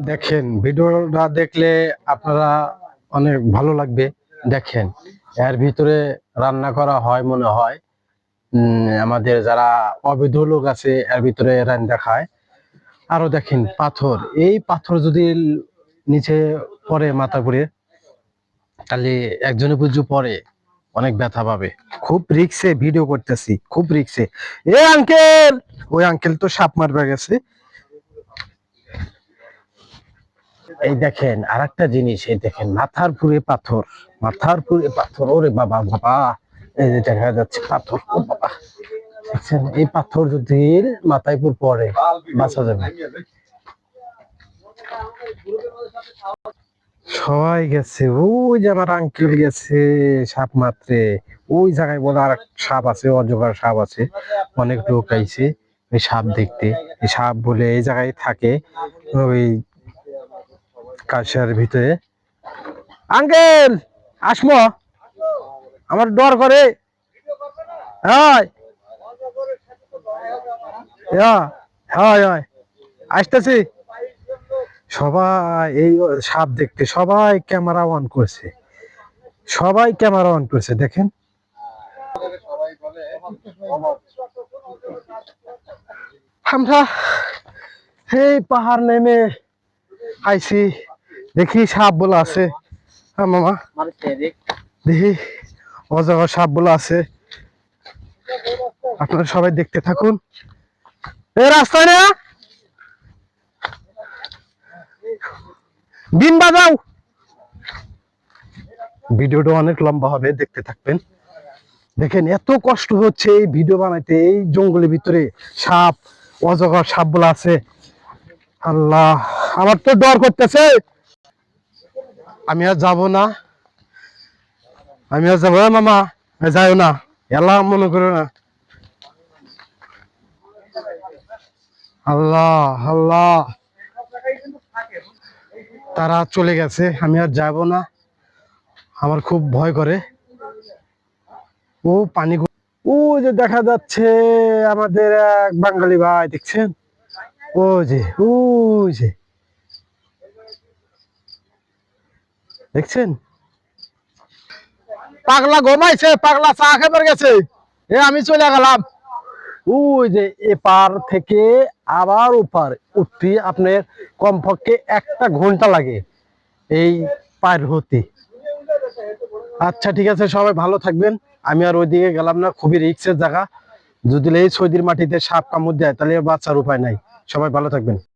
দেখেন ভিডিওটা দেখলে আপনারা অনেক ভালো লাগবে। দেখেন এর ভিতরে রান্না করা হয় মনে হয়। আমাদের যারা অবৈধ লোক আছে এর ভিতরে রান্না খায়। আরো দেখেন পাথর, এই পাথর যদি নিচে পড়ে মাথা ঘুরে তাহলে একজনের বুঝু পরে অনেক ব্যথা পাবে। খুব রিক্সে ভিডিও করতেছি, খুব রিক্সে। এ আঙ্কেল, ওই আঙ্কেল তো সাপ মারবে গেছে। এই দেখেন আরেকটা জিনিস, এই দেখেন মাথার পুরে পাথর, মাথার পুরে পাথর। ওরে বাবা বাবা, এই যে দেখা যাচ্ছে পাথর। ও বাবা, দেখছেন এই পাথর যদি মাথায় পুর পড়ে বাঁচা যাবে। সবাই গেছে, ওই যে আমার আঙ্কেল গেছে সাপ মাত্রে। ওই জায়গায় বলে আর সাপ আছে, অজগর সাপ আছে। অনেক লোক আইছে ওই সাপ দেখতে। এই সাপ বলে এই জায়গায় থাকে ওই কাশিয়ার ভিতরে। আঙ্কেল আসমো, আমার ডর করে। হয় হয় হয়, আসতেছি। সবাই এই সাপ দেখতে সবাই ক্যামেরা অন করছে, সবাই ক্যামেরা অন করছে। দেখেন আমরা এই পাহাড় নেমে আইছি, দেখি সাপ বলে আছে। হ্যাঁ মামা, দেখি অজগর সাপ বলে আছে। আপনারা সবাই দেখতে থাকুন। এই রাস্তায় না দিন বাজাও। ভিডিওটা অনেক লম্বা হবে, দেখতে থাকবেন। দেখেন এত কষ্ট হচ্ছে এই ভিডিও বানাইতে, এই জঙ্গলের ভিতরে সাপ, অজগর সাপ বলে আছে। আল্লাহ, আমার তো ডর করতেছে। আমি আর যাব না, আমি আর যাবো না মামা, যাইও না, এলা মনে করো না। আল্লাহ আল্লাহ, তারা চলে গেছে, আমি আর যাব না, আমার খুব ভয় করে। ও পানি, ও যে দেখা যাচ্ছে আমাদের এক বাঙালি ভাই, দেখছেন? ও যে, ও যে দেখছেন, পাগলা ঘুমাইছে, পাগলা চা খেতে গেছে। এ আমি চলে গেলাম। ওই যে এপার থেকে আবার ওপার উঠতে আপনার কমপক্ষে 1 ঘন্টা লাগে এই পার হতে। আচ্ছা ঠিক আছে, সবাই ভালো থাকবেন। আমি আর ওইদিকে গেলাম না, খুবই রিস্কের জায়গা। যদি এই সৌদির মাটিতে সাপ কামড় দেয় তাহলে বাঁচার উপায় নাই। সবাই ভালো থাকবেন।